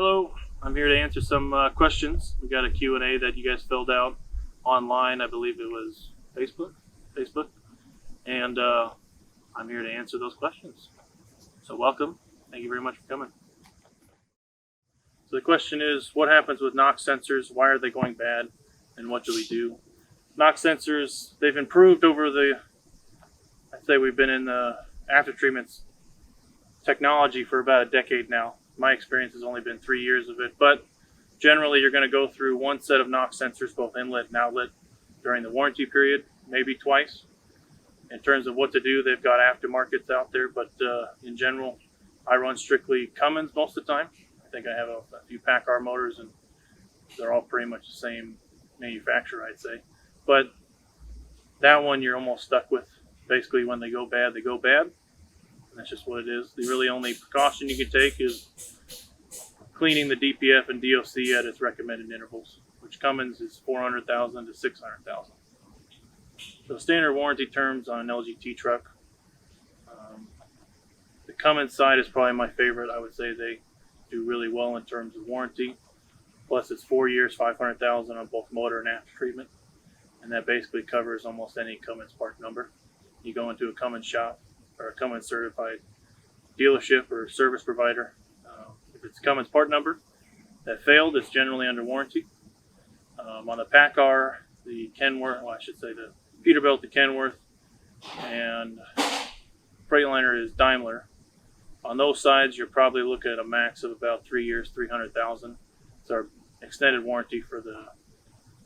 Hello, I'm here to answer some questions. We got a Q&A that you guys filled out online. I believe it was Facebook, and I'm here to answer those questions. So welcome. Thank you very much for coming. So the question is, what happens with NOx sensors? Why are they going bad? And what do we do? NOx sensors, they've improved over I'd say we've been in the after treatments technology for about a decade now. My experience has only been 3 years of it, but generally you're going to go through one set of NOx sensors, both inlet and outlet, during the warranty period, maybe twice. In terms of what to do, they've got aftermarkets out there, but in general, I run strictly Cummins most of the time. I think I have a few PACCAR motors, and they're all pretty much the same manufacturer, I'd say. But that one you're almost stuck with. Basically, when they go bad, they go bad. And that's just what it is. The really only precaution you can take is cleaning the DPF and DOC at its recommended intervals, which Cummins is 400,000 to 600,000. So standard warranty terms on an LGT truck. The Cummins side is probably my favorite. I would say they do really well in terms of warranty. Plus, it's 4 years, 500,000 on both motor and after treatment, and that basically covers almost any Cummins part number. You go into a Cummins shop or a Cummins certified dealership or service provider. If it's Cummins part number that failed, it's generally under warranty. On the PACCAR, the Kenworth, well, I should say the Peterbilt to Kenworth, and Freightliner is Daimler. On those sides, you're probably looking at a max of about 3 years, 300,000. It's our extended warranty for the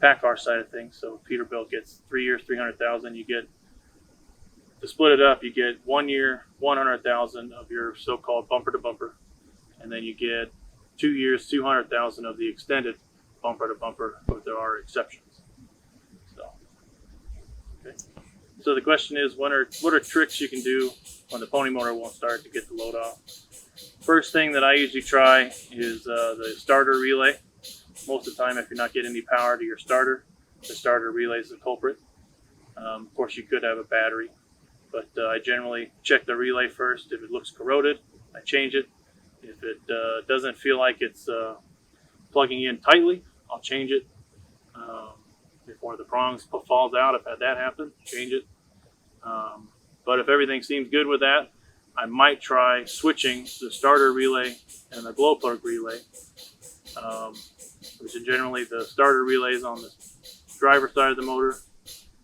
PACCAR side of things. So Peterbilt gets 3 years, 300,000. You get, to split it up, you get 1 year, 100,000 of your so-called bumper to bumper, and then you get 2 years, 200,000 of the extended bumper to bumper, but there are exceptions. So, okay. So the question is, what are tricks you can do when the pony motor won't start to get the load off? First thing that I usually try is the starter relay. Most of the time, if you're not getting any power to your starter, the starter relay is the culprit. Of course, you could have a battery, but I generally check the relay first. If it looks corroded, I change it. If it doesn't feel like it's plugging in tightly, I'll change it. Before the prongs falls out, I've had that happen, change it. But if everything seems good with that, I might try switching the starter relay and the glow plug relay, which is generally the starter relays on the driver's side of the motor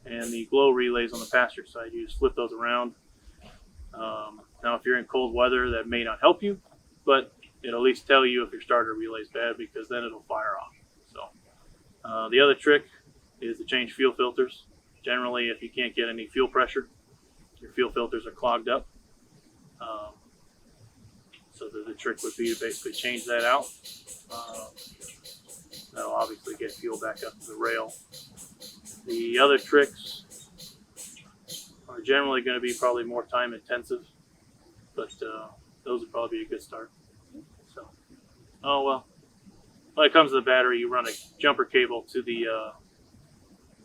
and the glow relays on the passenger side. You just flip those around. Now, if you're in cold weather, that may not help you, but it'll at least tell you if your starter relay is bad, because then it'll fire off. So the other trick is to change fuel filters. Generally, if you can't get any fuel pressure, your fuel filters are clogged up. So the trick would be to basically change that out. That'll obviously get fuel back up to the rail. The other tricks are generally going to be probably more time intensive, but those would probably be a good start. So, when it comes to the battery, you run a jumper cable to the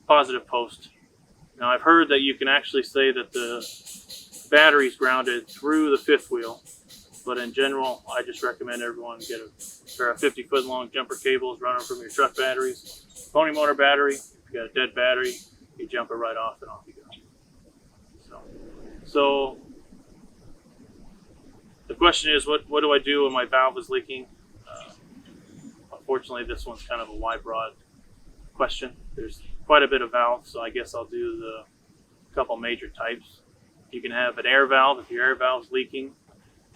positive post. Now, I've heard that you can actually say that the battery's grounded through the fifth wheel, but in general, I just recommend everyone get a pair of 50-foot long jumper cables, run them from your truck batteries. Pony motor battery, if you got a dead battery, you jump it right off and off you go. So the question is, what do I do when my valve is leaking? Unfortunately, this one's kind of a wide, broad question. There's quite a bit of valves, so I guess I'll do the couple major types. You can have an air valve. If your air valve's leaking,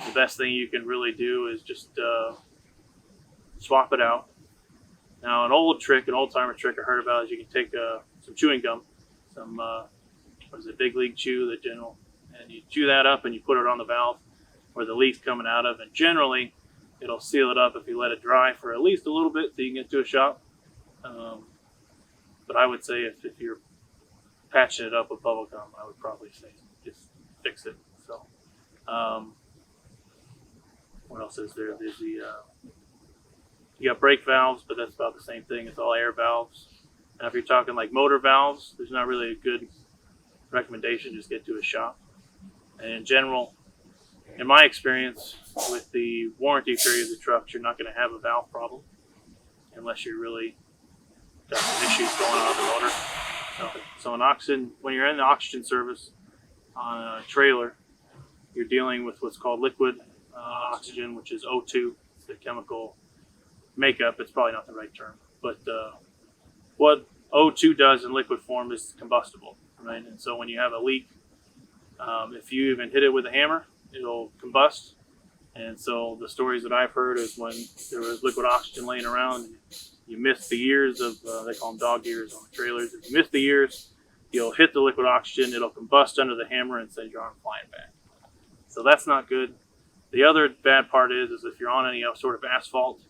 the best thing you can really do is just swap it out. Now, an old-timer trick I heard about is you can take some chewing gum, some Big League Chew, and you chew that up and you put it on the valve where the leak's coming out of, and generally it'll seal it up if you let it dry for at least a little bit so you can get to a shop. But I would say if you're patching it up with bubble gum, I would probably say just fix it. So, what else is there? There's you got brake valves, but that's about the same thing. It's all air valves. Now, if you're talking like motor valves, there's not really a good recommendation. Just get to a shop. And in general, in my experience, with the warranty period of the trucks, you're not going to have a valve problem unless you really got some issues going on in the motor. So an oxygen, when you're in the oxygen service on a trailer, you're dealing with what's called liquid oxygen, which is O2, the chemical makeup. It's probably not the right term, but what O2 does in liquid form is combustible, right? And so when you have a leak, if you even hit it with a hammer, it'll combust. And so the stories that I've heard is when there was liquid oxygen laying around, you miss the ears of, they call them dog ears on the trailers. If you miss the ears, you'll hit the liquid oxygen, it'll combust under the hammer and send your arm flying back. So that's not good. The other bad part is if you're on any sort of asphalt,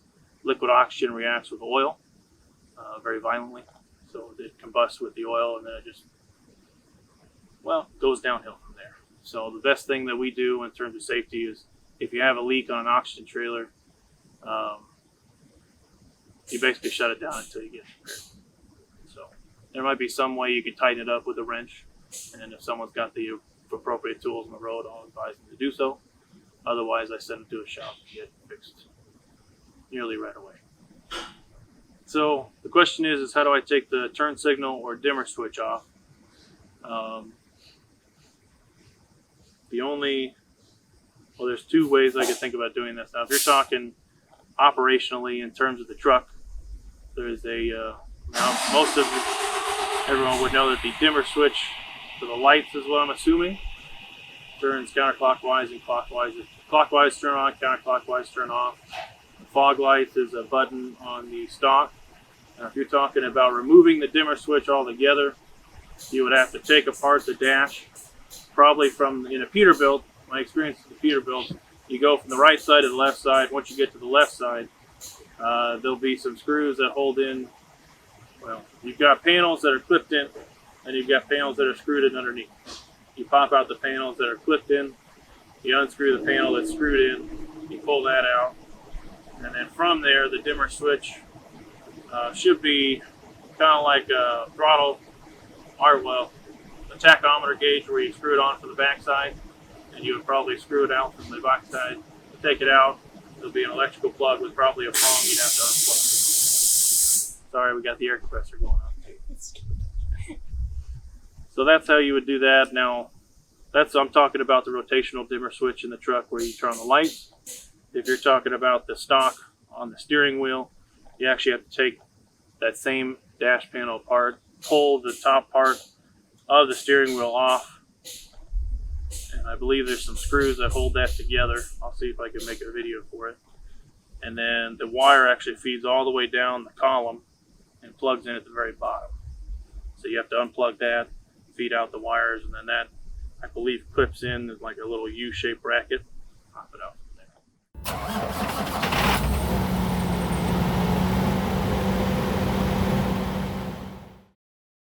liquid oxygen reacts with oil very violently. So it combusts with the oil and then it just, well, goes downhill from there. So the best thing that we do in terms of safety is if you have a leak on an oxygen trailer, you basically shut it down until you get it repaired. So there might be some way you can tighten it up with a wrench, and then if someone's got the appropriate tools on the road, I'll advise them to do so. Otherwise, I send them to a shop to get it fixed nearly right away. So the question is how do I take the turn signal or dimmer switch off? There's two ways I could think about doing this. Now, if you're talking operationally in terms of the truck, there's everyone would know that the dimmer switch for the lights is what I'm assuming. Turns counterclockwise and clockwise. Clockwise turn on, counterclockwise turn off. The fog lights is a button on the stock. Now, if you're talking about removing the dimmer switch altogether, you would have to take apart the dash. Probably in a Peterbilt, my experience with the Peterbilt, you go from the right side to the left side. Once you get to the left side, there'll be some screws that hold in. Well, you've got panels that are clipped in, and you've got panels that are screwed in underneath. You pop out the panels that are clipped in, you unscrew the panel that's screwed in, you pull that out, and then from there, the dimmer switch should be kind of like a throttle, a tachometer gauge where you screw it on from the backside, and you would probably screw it out from the backside. Take it out, there'll be an electrical plug with probably a prong you'd have to unplug. Sorry, we got the air compressor going on. So that's how you would do that. Now, I'm talking about the rotational dimmer switch in the truck where you turn on the lights. If you're talking about the stock on the steering wheel, you actually have to take that same dash panel apart, pull the top part of the steering wheel off, and I believe there's some screws that hold that together. I'll see if I can make a video for it. And then the wire actually feeds all the way down the column and plugs in at the very bottom. So you have to unplug that, feed out the wires, and then that, I believe, clips in like a little U-shaped bracket. Pop it out.